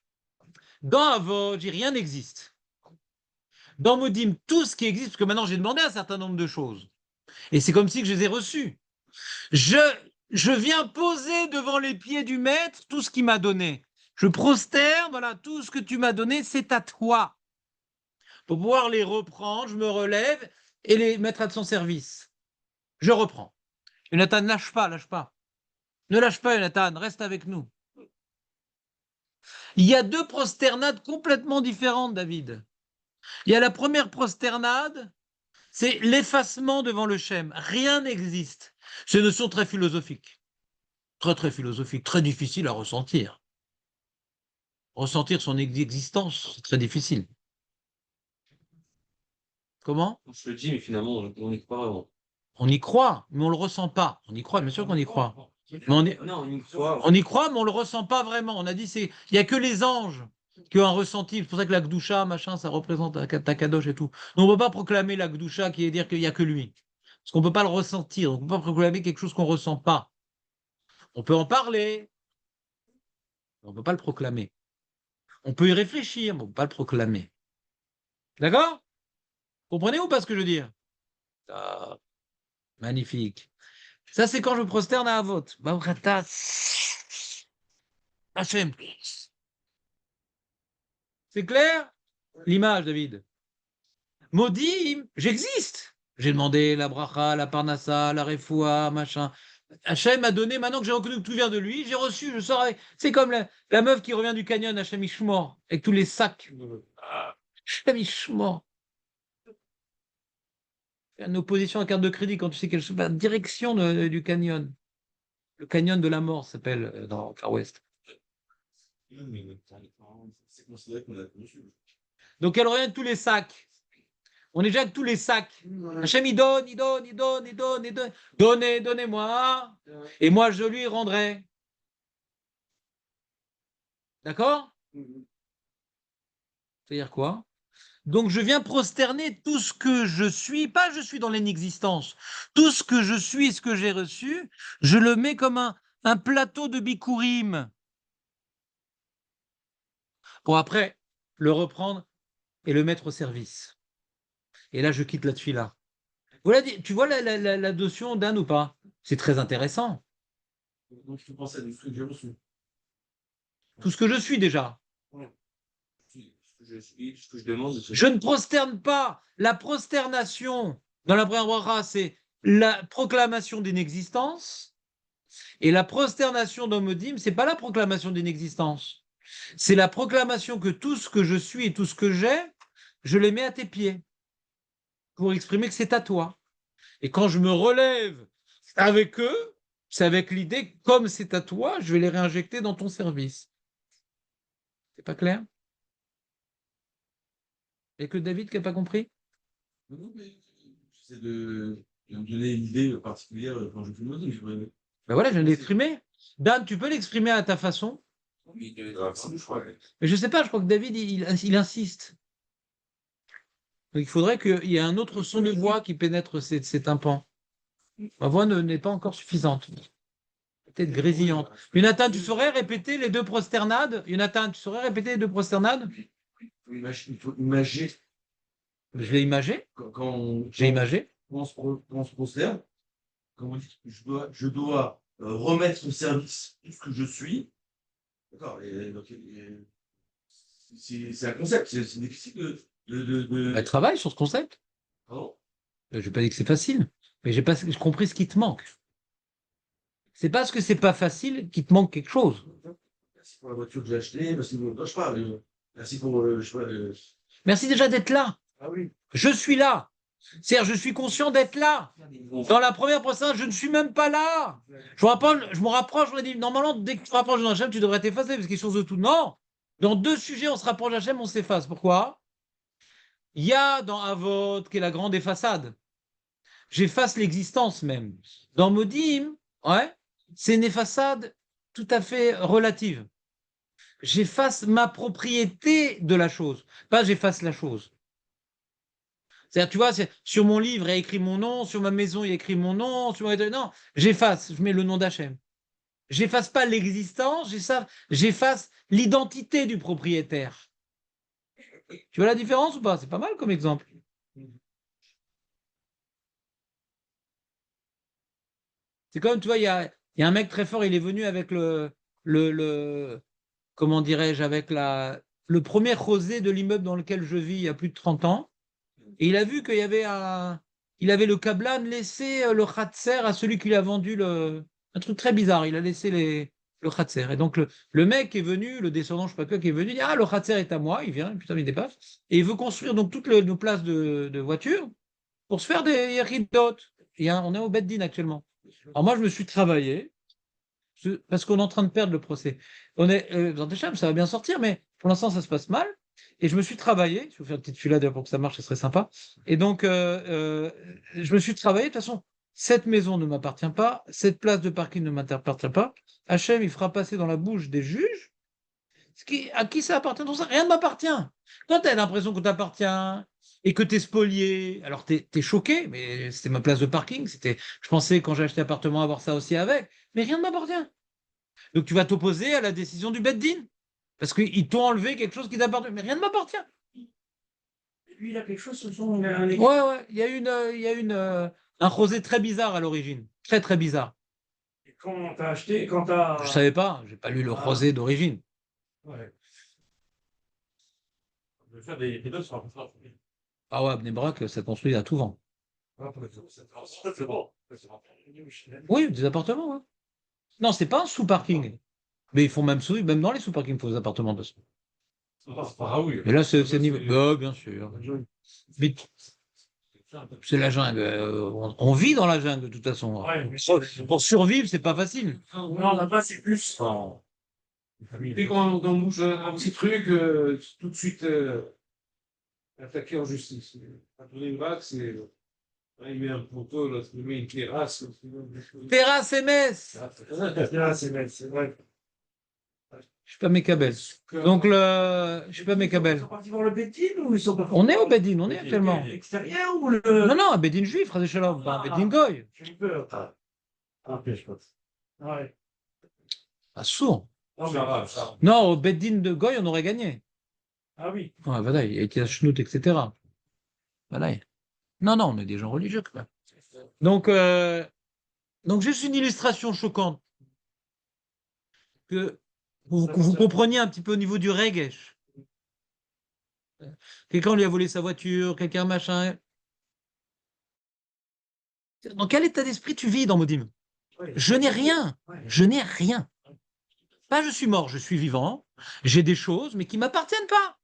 Speaker 1: Dans Avod, rien n'existe. Dans Modim, tout ce qui existe, parce que maintenant j'ai demandé un certain nombre de choses, et c'est comme si que je les ai reçues. Je, je viens poser devant les pieds du maître tout ce qu'il m'a donné. Je prosterne, voilà, tout ce que tu m'as donné, c'est à toi. Pour pouvoir les reprendre, je me relève et les mettre à son service. Je reprends. Jonathan, lâche pas, lâche pas. Ne lâche pas, Jonathan, reste avec nous. Il y a deux prosternades complètement différentes, David. Il y a la première prosternade, c'est l'effacement devant le Shem. Rien n'existe. C'est une notion très philosophique. Très, très philosophique, très difficile à ressentir. Ressentir son existence, c'est très difficile. Comment?
Speaker 2: On se le dit, mais finalement, on n'y croit pas vraiment.
Speaker 1: On y croit, mais on ne le ressent pas. On y croit, bien sûr qu'on y croit. Mais
Speaker 2: Non, on y croit.
Speaker 1: on y croit, mais on ne le ressent pas vraiment. On a dit, il n'y a que les anges qui ont un ressenti. C'est pour ça que la Gdusha, machin, ça représente la Takadosh et tout. Donc, on ne peut pas proclamer la Gdusha qui est dire qu'il n'y a que lui. Parce qu'on ne peut pas le ressentir. On ne peut pas proclamer quelque chose qu'on ne ressent pas. On peut en parler, mais on ne peut pas le proclamer. On peut y réfléchir, mais on ne peut pas le proclamer. D'accord? Comprenez ou pas ce que je veux dire? Ah, magnifique. Ça, c'est quand je prosterne à Avot. Bavrata. Hachem. C'est clair? L'image, David. Maudit, j'existe. J'ai demandé la bracha, la parnassa, la refoua, machin. Hachem m'a donné, maintenant que j'ai reconnu que tout vient de lui, j'ai reçu, je sors avec. C'est comme la meuf qui revient du canyon, Hachem Ishmor, avec tous les sacs. Hachem Ishmor. Une opposition à carte de crédit quand tu sais quelle direction du canyon. Le canyon de la mort s'appelle dans Far West.
Speaker 4: C'est considéré qu'on a conçu.
Speaker 1: Donc elle revient avec tous les sacs. On est déjà avec tous les sacs. Hachem, il donne, il donne, il donne, il donne, il donne. Donnez, donnez-moi. Et moi, je lui rendrai. D'accord? C'est-à-dire quoi? Donc je viens prosterner tout ce que je suis, pas je suis dans l'inexistence. Tout ce que je suis, ce que j'ai reçu, je le mets comme un plateau de bikurim. Pour après le reprendre et le mettre au service. Et là, je quitte la tuile-là. Voilà, tu vois la notion d'Anne ou pas? C'est très intéressant.
Speaker 4: Donc, tu penses à des trucs que j'ai reçus.
Speaker 1: Tout ce que je suis déjà.
Speaker 2: Ce que je suis, ce que je demande.
Speaker 1: Je ne prosterne pas. La prosternation dans la première bracha, c'est la proclamation d'inexistence. Et la prosternation dans Modim, c'est pas la proclamation d'inexistence. C'est la proclamation que tout ce que je suis et tout ce que j'ai, je les mets à tes pieds pour exprimer que c'est à toi. Et quand je me relève avec eux, c'est avec l'idée que comme c'est à toi, je vais les réinjecter dans ton service. C'est pas clair? Et que David qui n'a pas compris?
Speaker 4: Non, mais j'essaie de me donner une idée particulière quand je fais le mot.
Speaker 1: Ben voilà, je viens de l'exprimer. Dan, tu peux l'exprimer à ta façon.
Speaker 4: Mais je crois.
Speaker 1: Mais je ne sais pas, je crois que David, il insiste. Donc, il faudrait qu'il y ait un autre son de voix qui pénètre ces tympans. Ma voix n'est pas encore suffisante. tête grésillante. Jonathan, tu saurais répéter les deux prosternades? Jonathan, tu saurais répéter les deux prosternades?
Speaker 4: Il faut imaginer
Speaker 1: Je l'ai imagé. J'ai imagé.
Speaker 4: quand on se prosterne, quand on dit que je dois remettre au service tout ce que je suis. D'accord. C'est un concept. C'est difficile
Speaker 1: Bah, travaille sur ce concept.
Speaker 4: Pardon.
Speaker 1: Je n'ai pas dit que c'est facile, mais j'ai compris ce qui te manque. C'est parce que c'est pas facile qu'il te manque quelque chose.
Speaker 4: Merci pour la voiture que j'ai achetée. Merci pour. Non, je parle. Merci pour. Je sais pas,
Speaker 1: Merci déjà d'être là.
Speaker 3: Ah oui.
Speaker 1: Je suis là. C'est-à-dire, je suis conscient d'être là. Dans la première procédure, je ne suis même pas là. Je me rapproche, on a dit, normalement, dès que tu te rapproches d'un Hachem, tu devrais t'effacer, parce qu'il y a quelque chose de tout. Non. Dans deux sujets, on se rapproche d'Hachem, on s'efface. Pourquoi? Il y a dans Avot, qui est la grande effaçade. J'efface l'existence même. Dans Modim, ouais, c'est une effaçade tout à fait relative. J'efface ma propriété de la chose, pas j'efface la chose. C'est-à-dire, tu vois, sur mon livre, il y a écrit mon nom, sur ma maison, il y a écrit mon nom, non, j'efface, je mets le nom d'Hachem. J'efface pas l'existence, j'efface l'identité du propriétaire. Tu vois la différence ou pas? C'est pas mal comme exemple. C'est comme, tu vois, il y a un mec très fort, il est venu avec comment dirais-je, avec le premier rosé de l'immeuble dans lequel je vis il y a plus de 30 ans. Et il a vu qu'il y avait il avait le Kablan laissé le Khatser à celui qui lui a vendu un truc très bizarre. Il a laissé le Khatser. Et donc, le mec est venu, le descendant, je sais pas quoi, qui est venu, il dit, ah, le Khatser est à moi. Il vient, putain, il dépasse. Et il veut construire donc toutes nos places de voitures pour se faire des Yeridot. On est au Beddin actuellement. Alors moi, je me suis travaillé, parce qu'on est en train de perdre le procès. On est, dans des chambres, ça va bien sortir, mais pour l'instant, ça se passe mal. Et je me suis travaillé, je vais faire une petite filade pour que ça marche, ce serait sympa. Et donc, je me suis travaillé, de toute façon, cette maison ne m'appartient pas, cette place de parking ne m'appartient pas. Hachem, il fera passer dans la bouche des juges à qui ça appartient, tout ça, rien ne m'appartient. Quand tu as l'impression que t'appartient et que tu es spolié, alors tu es choqué, mais c'était ma place de parking, je pensais quand j'ai acheté l'appartement avoir ça aussi avec, mais rien ne m'appartient. Donc tu vas t'opposer à la décision du Beddin, parce qu'ils t'ont enlevé quelque chose qui t'appartient, mais rien ne m'appartient.
Speaker 3: Lui, il a quelque chose, ce sont
Speaker 1: Ouais, il y a un rosé très bizarre à l'origine, très très bizarre.
Speaker 3: Et quand t'as acheté, quand t'as.
Speaker 1: Je savais pas, j'ai pas lu le rosé d'origine.
Speaker 3: Ouais. On veut faire des pilotes sur un contrat.
Speaker 1: Ah ouais, Bnei Brak, ça construit à tout vent.
Speaker 3: C'est bon.
Speaker 1: Oui, des appartements, ouais. Non, c'est pas un sous-parking. Mais ils font même dans les sous-parkings, il faut des appartements de ça.
Speaker 3: Ah oui.
Speaker 1: Et là, c'est niveau. Bah, bien sûr. Mais c'est la jungle. On vit dans la jungle, de toute façon.
Speaker 3: Ouais,
Speaker 1: Pour survivre, c'est pas facile.
Speaker 3: non, là-bas, c'est plus.
Speaker 4: Dès qu'on bouge un petit truc, tout de suite attaqué en justice. Quand on est une vague, c'est. Il met un poteau, l'autre il met une terrasse.
Speaker 1: Terrasse MS.
Speaker 3: C'est vrai.
Speaker 1: Je suis pas Mekabel. Donc, je suis pas Mekabel.
Speaker 3: Ils sont partis voir le Beddin ou ils sont pas
Speaker 1: On est au Beddin, on est actuellement.
Speaker 3: L'extérieur ou le.
Speaker 1: Non, un Beddin juif, Razé Shalom, pas un Beddin goy.
Speaker 3: J'ai eu peur. Ah, je pense. Ouais.
Speaker 1: Ah, sourd.
Speaker 3: Non, mais.
Speaker 1: Non, au Beddin de goy, on aurait gagné.
Speaker 3: Ah oui.
Speaker 1: Ouais, voilà, il y a été à Schnout, etc. Voilà. Non, on est des gens religieux, quand même. Donc juste une illustration choquante. Que vous compreniez un petit peu au niveau du regesh. Quelqu'un lui a volé sa voiture, quelqu'un machin. Dans quel état d'esprit tu vis dans Modim? Je n'ai rien. Je n'ai rien. Pas je suis mort, je suis vivant. J'ai des choses, mais qui ne m'appartiennent pas.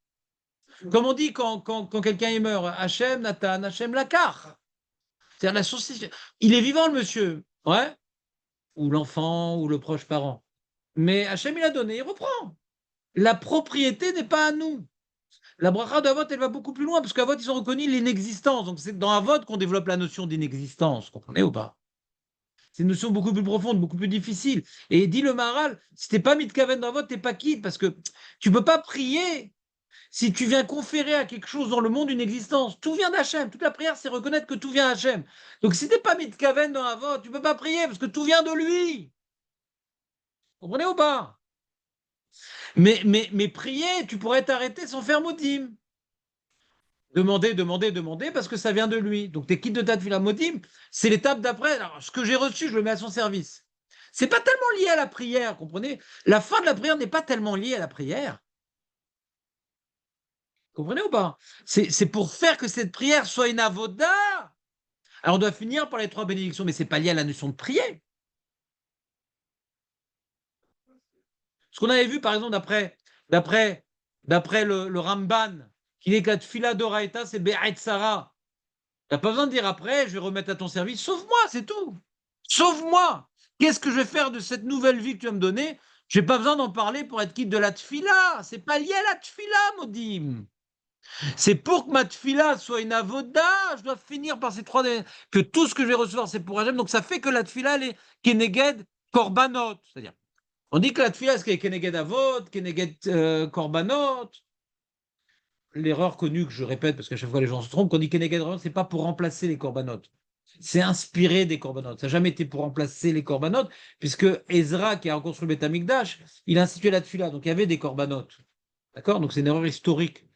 Speaker 1: Comme on dit quand quelqu'un est mort, Hachem, Nathan, Hachem, Lakar. C'est-à-dire la source. Il est vivant, le monsieur. Ouais. Ou l'enfant, ou le proche parent. Mais Hachem, il a donné, il reprend. La propriété n'est pas à nous. La bracha d'Avot, elle va beaucoup plus loin, parce qu'Avot, ils ont reconnu l'inexistence. Donc, c'est dans Avot qu'on développe la notion d'inexistence. Vous comprenez ou pas? C'est une notion beaucoup plus profonde, beaucoup plus difficile. Et dit le Maharal, si t'es pas mitkaven d'Avot, t'es pas quitte, parce que tu peux pas prier si tu viens conférer à quelque chose dans le monde une existence. Tout vient d'Hachem. Toute la prière, c'est reconnaître que tout vient d'Hachem. Donc, si t'es pas mitkaven dans Avot, tu peux pas prier, parce que tout vient de lui. Comprenez ou pas? Mais prier, tu pourrais t'arrêter sans faire modim. Demander, parce que ça vient de lui. Donc, t'es quitte de ta tefila modim, c'est l'étape d'après. Alors, ce que j'ai reçu, je le mets à son service. C'est pas tellement lié à la prière, comprenez? La fin de la prière n'est pas tellement liée à la prière. Comprenez ou pas? C'est pour faire que cette prière soit une avoda. Alors, on doit finir par les 3 bénédictions, mais c'est pas lié à la notion de prier. Ce qu'on avait vu, par exemple, d'après le Ramban, qu'il est que la tefila d'Oraïta, c'est Be'et Sarah. Tu n'as pas besoin de dire après, je vais remettre à ton service. Sauve-moi, c'est tout. Sauve-moi. Qu'est-ce que je vais faire de cette nouvelle vie que tu vas me donner? Je n'ai pas besoin d'en parler pour être quitte de la tefila. C'est pas lié à la tefila, Modim. C'est pour que ma tefila soit une avoda. Je dois finir par ces 3 que tout ce que je vais recevoir, c'est pour Hachem. Donc ça fait que la tefila, elle est keneged korbanot. C'est-à-dire, on dit que la tefila, c'est keneged avot, keneged korbanot. L'erreur connue que je répète, parce qu'à chaque fois les gens se trompent, qu'on dit Keneged Korbanot, c'est pas pour remplacer les corbanotes. C'est inspiré des corbanotes. Ça n'a jamais été pour remplacer les corbanotes, puisque Ezra, qui a reconstruit le Beth Amikdash, il a institué la tefila, donc il y avait des corbanotes. D'accord? Donc c'est une erreur historique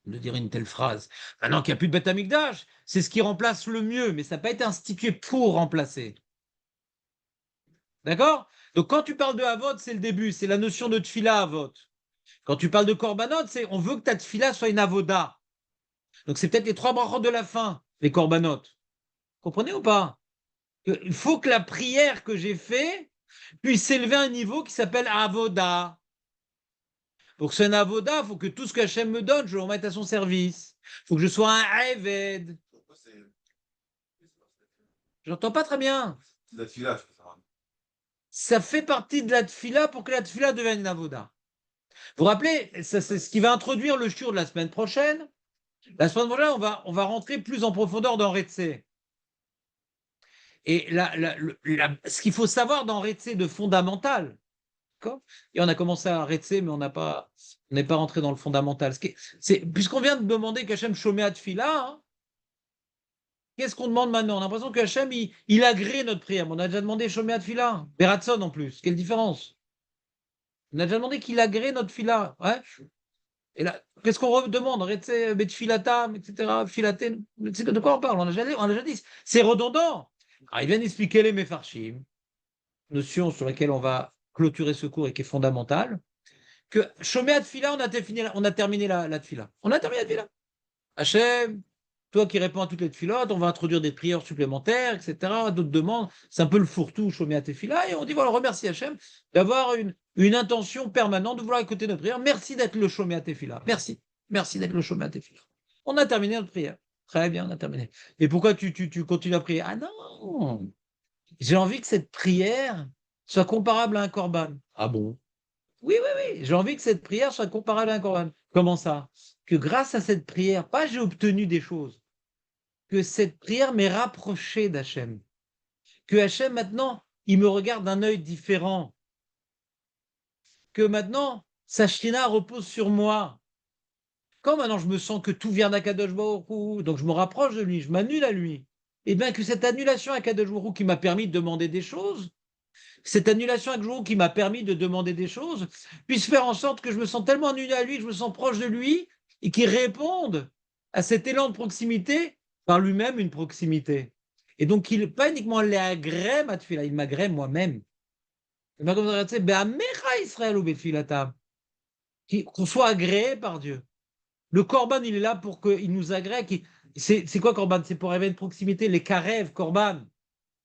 Speaker 1: de dire une telle phrase. Maintenant qu'il n'y a plus de Beth Amikdash, c'est ce qui remplace le mieux, mais ça n'a pas été institué pour remplacer. D'accord? Donc quand tu parles de Havot, c'est le début, c'est la notion de tefila Havot. Quand tu parles de korbanot, c'est on veut que ta tefila soit une avoda. Donc c'est peut-être les 3 brachot de la fin, les corbanotes. Comprenez ou pas? Il faut que la prière que j'ai faite puisse s'élever à un niveau qui s'appelle avoda. Pour que ce soit une avoda, il faut que tout ce qu'Hachem me donne, je le remette à son service. Il faut que je sois un eved. J'entends pas très bien.
Speaker 5: La tefila, tu peux faire.
Speaker 1: Ça fait partie de la tefila pour que la tefila devienne une avoda. Vous vous rappelez, c'est ce qui va introduire le shiur de la semaine prochaine. La semaine prochaine, on va rentrer plus en profondeur dans Retsé. Et ce qu'il faut savoir dans Retsé de fondamental, et on a commencé à Retsé, mais on n'est pas rentré dans le fondamental. Puisqu'on vient de demander qu'Hachem chomé à Tfila, hein, qu'est-ce qu'on demande maintenant? On a l'impression qu'Hachem, il agrée notre prière. On a déjà demandé chomé à Tfila, Beratson en plus. Quelle différence? On a déjà demandé qu'il agrée notre fila. Ouais. Et là, qu'est-ce qu'on redemande? Retsé, Betfilatam, etc. Filaten. De quoi on parle? On a déjà dit. C'est redondant. Alors, ils viennent expliquer les Mefarshim, notion sur laquelle on va clôturer ce cours et qui est fondamentale, que Shomé Tfila, on a terminé la Tfila. On a terminé la Tfila. Hachem, toi qui réponds à toutes les Tfilotes, on va introduire des prières supplémentaires, etc., d'autres demandes. C'est un peu le fourre-tout, Shomé Tfila, et on dit, voilà, remercie Hachem d'avoir une intention permanente de vouloir écouter notre prière. Merci d'être le Shomé Tfila. Merci. Merci d'être le Shomé Tfila. On a terminé notre prière. Très bien, on a terminé. Et pourquoi tu continues à prier? Ah non, j'ai envie que cette prière soit comparable à un korban. Ah bon? Oui, oui, oui. J'ai envie que cette prière soit comparable à un korban. Comment ça? Que grâce à cette prière, pas j'ai obtenu des choses, que cette prière m'est rapprochée d'Hachem. Que Hachem, maintenant, il me regarde d'un œil différent. Que maintenant, sa Shekhinah repose sur moi. Quand maintenant je me sens que tout vient d'Akadosh Baruch Hu, donc je me rapproche de lui, je m'annule à lui. Et bien que cette annulation à Akadosh Baruch Hu qui m'a permis de demander des choses, cette annulation à Akadosh Baruch Hu qui m'a permis de demander des choses, puisse faire en sorte que je me sens tellement annulé à lui, que je me sens proche de lui, et qu'il réponde à cet élan de proximité par lui-même une proximité. Et donc, pas uniquement l'agrée, il m'agrée moi-même. Qu'on soit agréé par Dieu. Le Corban, il est là pour qu'il nous agrée. C'est quoi Corban? C'est pour arriver à une proximité, les Karev, Corban.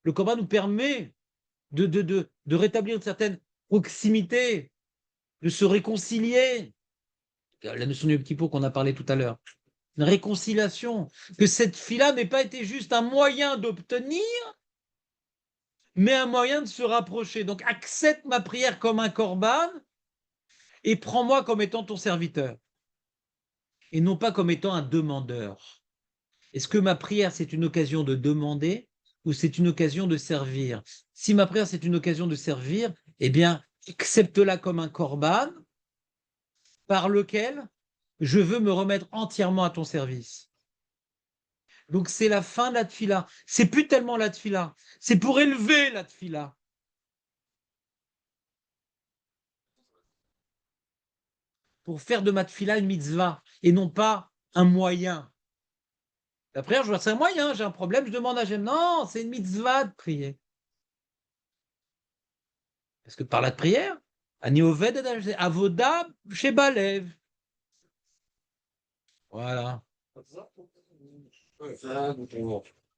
Speaker 1: Le Corban nous permet de rétablir une certaine proximité, de se réconcilier. La notion du Kippo qu'on a parlé tout à l'heure. Une réconciliation. Que cette fila n'ait pas été juste un moyen d'obtenir, mais un moyen de se rapprocher. Donc accepte ma prière comme un Corban et prends-moi comme étant ton serviteur. Et non pas comme étant un demandeur. Est-ce que ma prière, c'est une occasion de demander ou c'est une occasion de servir? Si ma prière, c'est une occasion de servir, eh bien, accepte-la comme un korban par lequel je veux me remettre entièrement à ton service. Donc, c'est la fin de la tfila. C'est plus tellement la tfila. C'est pour élever la tfila. pour faire de ma tefila une mitzvah et non pas un moyen. La prière, je vois, c'est un moyen, j'ai un problème, je demande à Hachem. Non, c'est une mitzvah de prier. Parce que par la prière, Ani Oved Avoda chez Balev. Voilà.
Speaker 4: Ça,